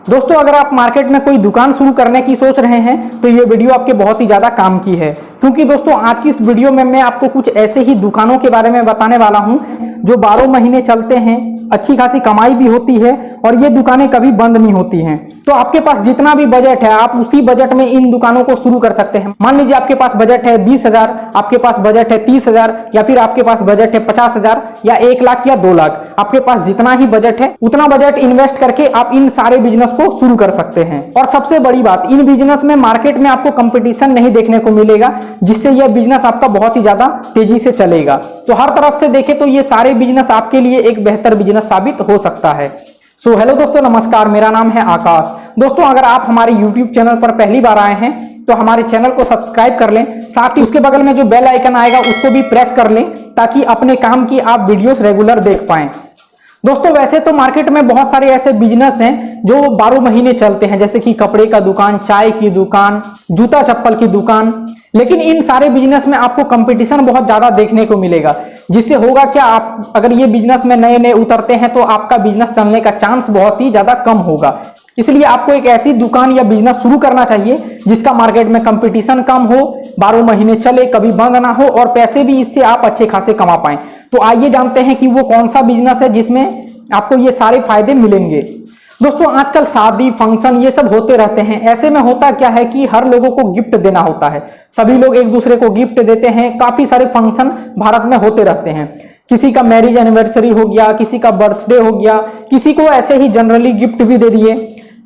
दोस्तों अगर आप मार्केट में कोई दुकान शुरू करने की सोच रहे हैं तो ये वीडियो आपके बहुत ही ज़्यादा काम की है, क्योंकि दोस्तों आज की इस वीडियो में मैं आपको कुछ ऐसे ही दुकानों के बारे में बताने वाला हूं जो 12 महीने चलते हैं, अच्छी खासी कमाई भी होती है और ये दुकानें कभी बंद नहीं होती हैं। तो आपके पास जितना भी बजट है आप उसी बजट में इन दुकानों को शुरू कर सकते हैं। मान लीजिए आपके पास बजट है 20,000, आपके पास बजट है 30,000 या फिर आपके पास बजट है 50,000 या 1 लाख या 2 लाख। आपके पास जितना ही बजट है उतना बजट इन्वेस्ट करके आप इन सारे बिजनेस को शुरू कर सकते हैं। और सबसे बड़ी बात, इन बिजनेस में मार्केट में आपको कंपटीशन नहीं देखने को मिलेगा, जिससे यह बिजनेस आपका बहुत ही ज्यादा तेजी से चलेगा। तो हर तरफ से देखें तो ये सारे बिजनेस आपके लिए एक बेहतर बिजनेस साबित हो सकता है। सो हेलो दोस्तों, नमस्कार, मेरा नाम है आकाश। दोस्तों अगर आप हमारे YouTube चैनल पर पहली बार आए हैं तो हमारे चैनल को सब्सक्राइब कर लें, साथ ही उसके बगल में जो बेल आइकन आएगा उसको भी प्रेस कर लें ताकि अपने काम की आप वीडियोस रेगुलर देख पाएं। दोस्तों वैसे तो मार्केट में बहुत सारे ऐसे बिजनेस हैं जो 12 महीने चलते हैं, जैसे कि कपड़े का दुकान, चाय की दुकान, जूता चप्पल की दुकान, लेकिन इन सारे बिजनेस में आपको कंपटीशन बहुत ज्यादा देखने को मिलेगा। जिससे होगा क्या, आप अगर ये बिजनेस में नए नए उतरते हैं तो आपका बिजनेस चलने का चांस बहुत ही ज्यादा कम होगा। इसलिए आपको एक ऐसी दुकान या बिजनेस शुरू करना चाहिए जिसका मार्केट में कंपटीशन कम हो, 12 महीने चले, कभी बंद ना हो और पैसे भी इससे आप अच्छे खासे कमा पाएं। तो आइए जानते हैं कि वो कौन सा बिजनेस है जिसमें आपको ये सारे फायदे मिलेंगे। दोस्तों आजकल शादी, फंक्शन ये सब होते रहते हैं। ऐसे में होता क्या है कि हर लोगों को गिफ्ट देना होता है, सभी लोग एक दूसरे को गिफ्ट देते हैं। काफी सारे फंक्शन भारत में होते रहते हैं, किसी का मैरिज एनिवर्सरी हो गया, किसी का बर्थडे हो गया, किसी को ऐसे ही जनरली गिफ्ट भी दे दिए।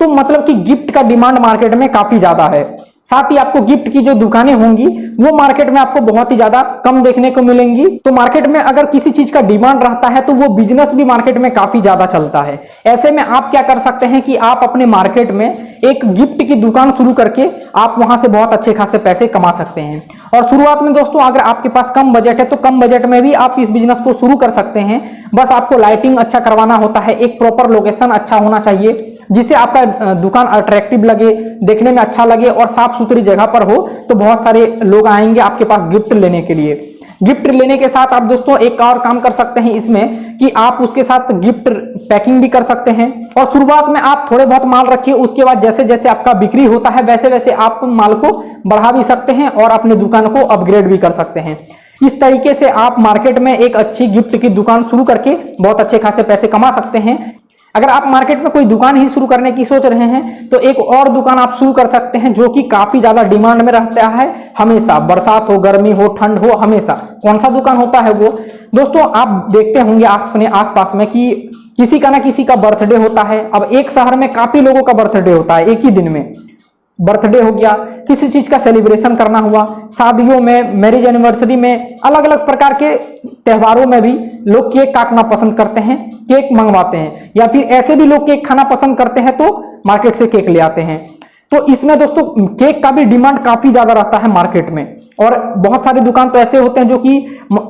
तो मतलब कि गिफ्ट का डिमांड मार्केट में काफी ज्यादा है। साथ ही आपको गिफ्ट की जो दुकानें होंगी वो मार्केट में आपको बहुत ही ज्यादा कम देखने को मिलेंगी। तो मार्केट में अगर किसी चीज का डिमांड रहता है तो वो बिजनेस भी मार्केट में काफी ज्यादा चलता है। ऐसे में आप क्या कर सकते हैं कि आप अपने मार्केट में एक गिफ्ट की दुकान शुरू करके आप वहां से बहुत अच्छे खासे पैसे कमा सकते हैं। और शुरुआत में दोस्तों अगर आपके पास कम बजट है तो कम बजट में भी आप इस बिजनेस को शुरू कर सकते हैं। बस आपको लाइटिंग अच्छा करवाना होता है, एक प्रॉपर लोकेशन अच्छा होना चाहिए जिससे आपका दुकान अट्रैक्टिव लगे, देखने में अच्छा लगे और साफ सुथरी जगह पर हो तो बहुत सारे लोग आएंगे आपके पास गिफ्ट लेने के लिए। गिफ्ट लेने के साथ आप दोस्तों एक और काम कर सकते हैं इसमें कि आप उसके साथ गिफ्ट पैकिंग भी कर सकते हैं। और शुरुआत में आप थोड़े बहुत माल रखिए, उसके बाद जैसे जैसे आपका बिक्री होता है वैसे वैसे आप माल को बढ़ा भी सकते हैं और अपने दुकान को अपग्रेड भी कर सकते हैं। इस तरीके से आप मार्केट में एक अच्छी गिफ्ट की दुकान शुरू करके बहुत अच्छे खासे पैसे कमा सकते हैं। अगर आप मार्केट में कोई दुकान ही शुरू करने की सोच रहे हैं तो एक और दुकान आप शुरू कर सकते हैं जो कि काफी ज्यादा डिमांड में रहता है हमेशा, बरसात हो, गर्मी हो, ठंड हो, हमेशा। कौन सा दुकान होता है वो? दोस्तों आप देखते होंगे अपने आसपास में कि किसी का ना किसी का बर्थडे होता है। अब एक शहर में काफी लोगों का बर्थडे होता है, एक ही दिन में बर्थडे हो गया, किसी चीज का सेलिब्रेशन करना हुआ, शादियों में, मैरिज एनिवर्सरी में, अलग अलग प्रकार के त्योहारों में भी लोग केक काटना पसंद करते हैं, केक मंगवाते हैं, या फिर ऐसे भी लोग केक खाना पसंद करते हैं तो मार्केट से केक ले आते हैं। तो इसमें दोस्तों केक का भी डिमांड काफी ज्यादा रहता है मार्केट में। और बहुत सारे दुकान तो ऐसे होते हैं जो कि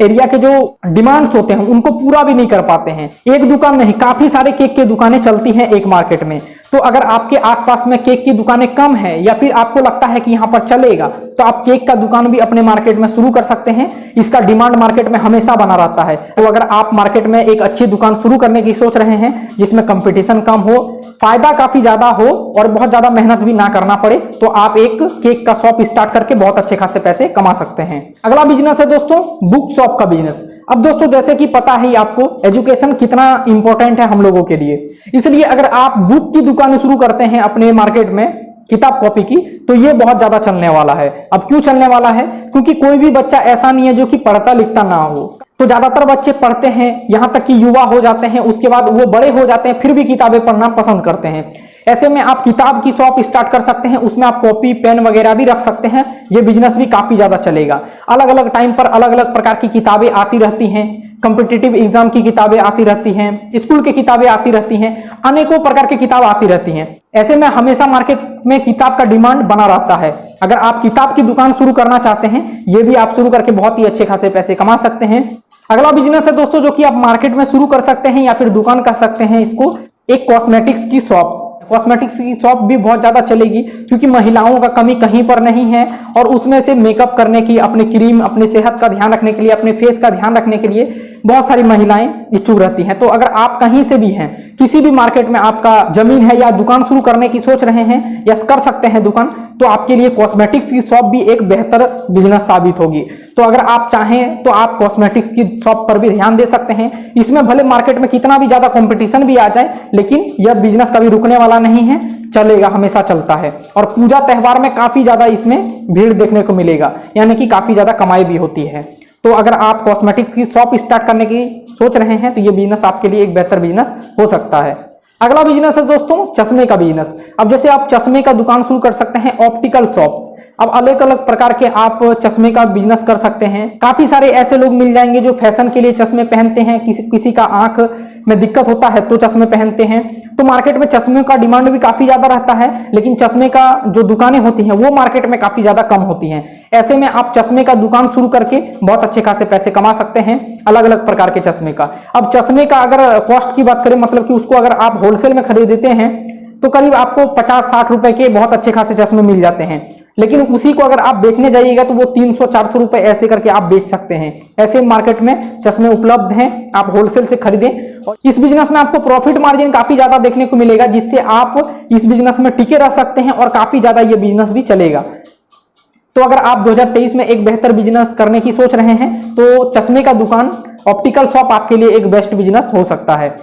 एरिया के जो डिमांड्स होते हैं उनको पूरा भी नहीं कर पाते हैं। एक दुकान नहीं, काफी सारे केक की दुकानें चलती हैं एक मार्केट में। तो अगर आपके आसपास में केक की दुकानें कम है या फिर आपको लगता है कि यहाँ पर चलेगा तो आप केक का दुकान भी अपने मार्केट में शुरू कर सकते हैं। इसका डिमांड मार्केट में हमेशा बना रहता है। तो अगर आप मार्केट में एक अच्छी दुकान शुरू करने की सोच रहे हैं जिसमें कंपटीशन कम हो, फायदा काफी ज्यादा हो और बहुत ज्यादा मेहनत भी ना करना पड़े, तो आप एक केक का शॉप स्टार्ट करके बहुत अच्छे खासे पैसे कमा सकते हैं। अगला बिजनेस है दोस्तों बुक शॉप का बिजनेस। अब दोस्तों जैसे कि पता है आपको एजुकेशन कितना इंपॉर्टेंट है हम लोगों के लिए, इसलिए अगर आप बुक की दुकान शुरू करते हैं अपने मार्केट में, किताब कॉपी की, तो ये बहुत ज्यादा चलने वाला है। अब क्यों चलने वाला है? क्योंकि कोई भी बच्चा ऐसा नहीं है जो कि पढ़ता लिखता ना हो। तो ज्यादातर बच्चे पढ़ते हैं, यहाँ तक कि युवा हो जाते हैं, उसके बाद वो बड़े हो जाते हैं फिर भी किताबें पढ़ना पसंद करते हैं। ऐसे में आप किताब की शॉप स्टार्ट कर सकते हैं, उसमें आप कॉपी पेन वगैरह भी रख सकते हैं। ये बिजनेस भी काफी ज्यादा चलेगा। अलग अलग टाइम पर अलग अलग प्रकार की किताबें आती रहती हैं, कॉम्पिटिटिव एग्जाम की किताबें आती रहती हैं, स्कूल की किताबें आती रहती हैं, अनेकों प्रकार की किताब आती रहती हैं। ऐसे में हमेशा मार्केट में किताब का डिमांड बना रहता है। अगर आप किताब की दुकान शुरू करना चाहते हैं, ये भी आप शुरू करके बहुत ही अच्छे खासे पैसे कमा सकते हैं। अगला बिजनेस है दोस्तों जो कि आप मार्केट में शुरू कर सकते हैं या फिर दुकान कर सकते हैं, इसको एक कॉस्मेटिक्स की शॉप। कॉस्मेटिक्स की शॉप भी बहुत ज्यादा चलेगी क्योंकि महिलाओं का कमी कहीं पर नहीं है और उसमें से मेकअप करने की, अपने क्रीम, अपने सेहत का ध्यान रखने के लिए, अपने फेस का ध्यान रखने के लिए बहुत सारी महिलाएं इच्छुक रहती हैं। तो अगर आप कहीं से भी हैं, किसी भी मार्केट में आपका जमीन है या दुकान शुरू करने की सोच रहे हैं या कर सकते हैं दुकान, तो आपके लिए कॉस्मेटिक्स की शॉप भी एक बेहतर बिजनेस साबित होगी। तो अगर आप चाहें तो आप कॉस्मेटिक्स की शॉप पर भी ध्यान दे सकते हैं। इसमें भले मार्केट में कितना भी ज्यादा कंपटीशन भी आ जाए, लेकिन यह बिजनेस कभी रुकने वाला नहीं है, चलेगा, हमेशा चलता है। और पूजा त्योहार में काफी ज्यादा इसमें भीड़ देखने को मिलेगा, यानी कि काफी ज्यादा कमाई भी होती है। तो अगर आप कॉस्मेटिक की शॉप स्टार्ट करने की सोच रहे हैं तो ये बिजनेस आपके लिए एक बेहतर बिजनेस हो सकता है। अगला बिजनेस है दोस्तों चश्मे का बिजनेस। अब जैसे आप चश्मे का दुकान शुरू कर सकते हैं, ऑप्टिकल शॉप्स। अब अलग अलग प्रकार के आप चश्मे का बिजनेस कर सकते हैं। काफी सारे ऐसे लोग मिल जाएंगे जो फैशन के लिए चश्मे पहनते हैं, किसी का आंख में दिक्कत होता है तो चश्मे पहनते हैं। तो मार्केट में चश्मे का डिमांड भी काफी ज्यादा रहता है, लेकिन चश्मे का जो दुकानें होती हैं वो मार्केट में काफी ज्यादा कम होती हैं। ऐसे में आप चश्मे का दुकान शुरू करके बहुत अच्छे खासे पैसे कमा सकते हैं, अलग अलग प्रकार के चश्मे का। अब चश्मे का अगर कॉस्ट की बात करें, मतलब कि उसको अगर आप होलसेल में खरीदते हैं तो करीब आपको 50-60 रुपए के बहुत अच्छे खासे चश्मे मिल जाते हैं। लेकिन उसी को अगर आप बेचने जाइएगा तो वो 300-400 रुपए ऐसे करके आप बेच सकते हैं। ऐसे मार्केट में चश्मे उपलब्ध हैं, आप होलसेल से खरीदें। और इस बिजनेस में आपको प्रॉफिट मार्जिन काफी ज्यादा देखने को मिलेगा, जिससे आप इस बिजनेस में टिके रह सकते हैं और काफी ज्यादा ये बिजनेस भी चलेगा। तो अगर आप 2023 में एक बेहतर बिजनेस करने की सोच रहे हैं तो चश्मे का दुकान, ऑप्टिकल शॉप आपके लिए एक बेस्ट बिजनेस हो सकता है।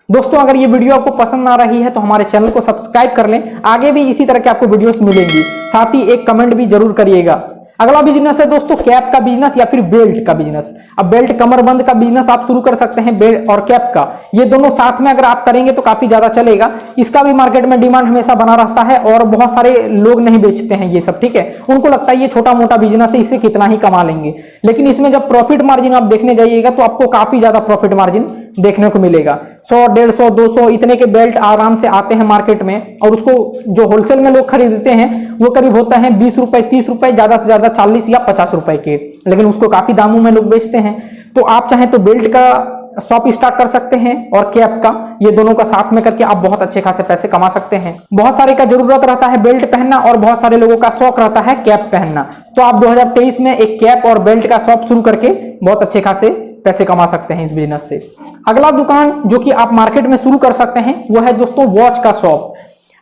दोस्तों अगर ये वीडियो आपको पसंद आ रही है तो हमारे चैनल को सब्सक्राइब कर लें, आगे भी इसी तरह के आपको वीडियोस मिलेंगी। साथ ही एक कमेंट भी जरूर करिएगा। अगला बिजनेस है दोस्तों कैप का बिजनेस या फिर बेल्ट का बिजनेस। अब बेल्ट कमरबंद का बिजनेस आप शुरू कर सकते हैं, बेल्ट और कैप का, ये दोनों साथ में अगर आप करेंगे तो काफी ज्यादा चलेगा। इसका भी मार्केट में डिमांड हमेशा बना रहता है और बहुत सारे लोग नहीं बेचते हैं ये सब, ठीक है। उनको लगता है ये छोटा मोटा बिजनेस है, इससे कितना ही कमा लेंगे। लेकिन इसमें जब प्रॉफिट मार्जिन आप देखने जाइएगा तो आपको काफी ज्यादा प्रॉफिट मार्जिन देखने को मिलेगा। 100, 150, 200 इतने के बेल्ट आराम से आते हैं मार्केट में, और उसको जो होलसेल में लोग खरीदते हैं वो करीब होता है 20 रुपए, 30 रुपए, ज्यादा से ज्यादा 40 या 50 रुपए के, लेकिन उसको काफी दामों में लोग बेचते हैं। तो आप चाहें तो बेल्ट का शॉप स्टार्ट कर सकते हैं और कैप का, ये दोनों का साथ में करके आप बहुत अच्छे खासे पैसे कमा सकते हैं। बहुत सारे का जरूरत रहता है बेल्ट पहनना और बहुत सारे लोगों का शौक रहता है कैप पहनना। तो आप 2023 में एक कैप और बेल्ट का शॉप शुरू करके बहुत अच्छे खासे पैसे कमा सकते हैं इस बिजनेस से। अगला दुकान जो कि आप मार्केट में शुरू कर सकते हैं वो है दोस्तों वॉच का शॉप।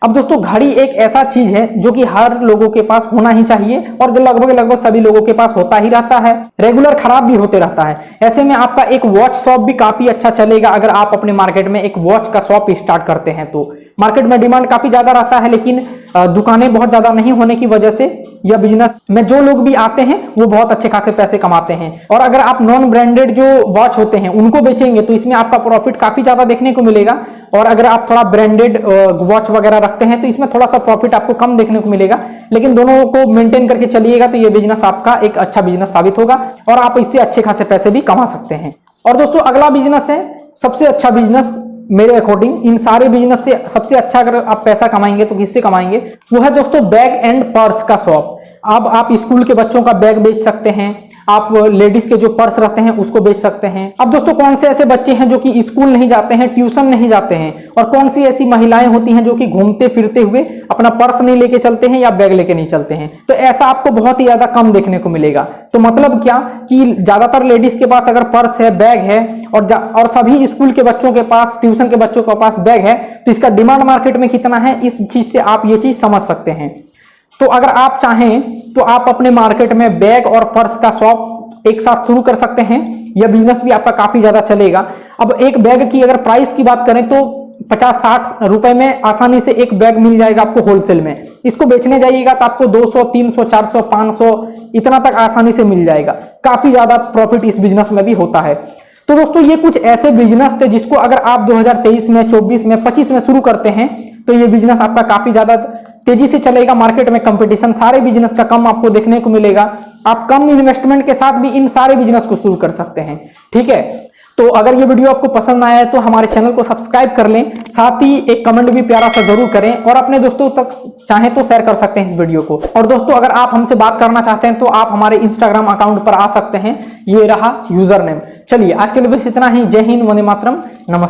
अब दोस्तों घड़ी एक ऐसा चीज है जो कि हर लोगों के पास होना ही चाहिए और जो लगभग सभी लोगों के पास होता ही रहता है, रेगुलर खराब भी होते रहता है। ऐसे में आपका एक वॉच शॉप भी काफी अच्छा चलेगा अगर आप अपने मार्केट में एक वॉच का शॉप स्टार्ट करते हैं तो। मार्केट में डिमांड काफी ज्यादा रहता है, लेकिन दुकानें बहुत ज्यादा नहीं होने की वजह से यह बिजनेस में जो लोग भी आते हैं वो बहुत अच्छे खासे पैसे कमाते हैं। और अगर आप नॉन ब्रांडेड जो वॉच होते हैं उनको बेचेंगे तो इसमें आपका प्रॉफिट काफी ज्यादा देखने को मिलेगा। और अगर आप थोड़ा ब्रांडेड वॉच वगैरह रखते हैं तो इसमें थोड़ा सा प्रॉफिट आपको कम देखने को मिलेगा, लेकिन दोनों को मेंटेन करके चलिएगा तो ये बिजनेस आपका एक अच्छा बिजनेस साबित होगा और आप इससे अच्छे खासे पैसे भी कमा सकते हैं। और दोस्तों अगला बिजनेस है सबसे अच्छा बिजनेस मेरे अकॉर्डिंग, इन सारे बिजनेस से सबसे अच्छा अगर आप पैसा कमाएंगे तो किससे कमाएंगे, वो है दोस्तों बैग एंड पर्स का शॉप। अब आप स्कूल के बच्चों का बैग बेच सकते हैं, आप लेडीज के जो पर्स रहते हैं उसको बेच सकते हैं। अब दोस्तों कौन से ऐसे बच्चे हैं जो कि स्कूल नहीं जाते हैं, ट्यूशन नहीं जाते हैं, और कौन सी ऐसी महिलाएं होती हैं जो कि घूमते फिरते हुए अपना पर्स नहीं लेके चलते हैं या बैग लेके नहीं चलते हैं। तो ऐसा आपको बहुत ही ज्यादा कम देखने को मिलेगा। तो मतलब क्या कि ज्यादातर लेडीज के पास अगर पर्स है, बैग है और सभी स्कूल के बच्चों के पास, ट्यूशन के बच्चों के पास बैग है, तो इसका डिमांड मार्केट में कितना है इस चीज से आप ये चीज समझ सकते हैं। तो अगर आप चाहें तो आप अपने मार्केट में बैग और पर्स का शॉप एक साथ शुरू कर सकते हैं, यह बिजनेस भी आपका काफी ज्यादा चलेगा। अब एक बैग की अगर प्राइस की बात करें तो 50-60 रुपए में आसानी से एक बैग मिल जाएगा आपको होलसेल में। इसको बेचने जाइएगा तो आपको 200, 300, 400, 500 इतना तक आसानी से मिल जाएगा। काफी ज्यादा प्रॉफिट इस बिजनेस में भी होता है। तो दोस्तों ये कुछ ऐसे बिजनेस थे जिसको अगर आप 2023 में, 24 में, 25 में शुरू करते हैं तो ये बिजनेस आपका काफी ज्यादा तेजी से चलेगा। मार्केट में कंपटीशन सारे बिजनेस का कम आपको देखने को मिलेगा। आप कम इन्वेस्टमेंट के साथ भी इन सारे बिजनेस को शुरू कर सकते हैं, ठीक है। तो अगर ये वीडियो आपको पसंद आया है तो हमारे चैनल को सब्सक्राइब कर लें, साथ ही एक कमेंट भी प्यारा सा जरूर करें और अपने दोस्तों तक चाहें तो शेयर कर सकते हैं इस वीडियो को। और दोस्तों अगर आप हमसे बात करना चाहते हैं तो आप हमारे इंस्टाग्राम अकाउंट पर आ सकते हैं, ये रहा यूजर नेम। चलिए आज के लिए बस इतना ही। जय हिंद, वंदे मातरम, नमस्कार।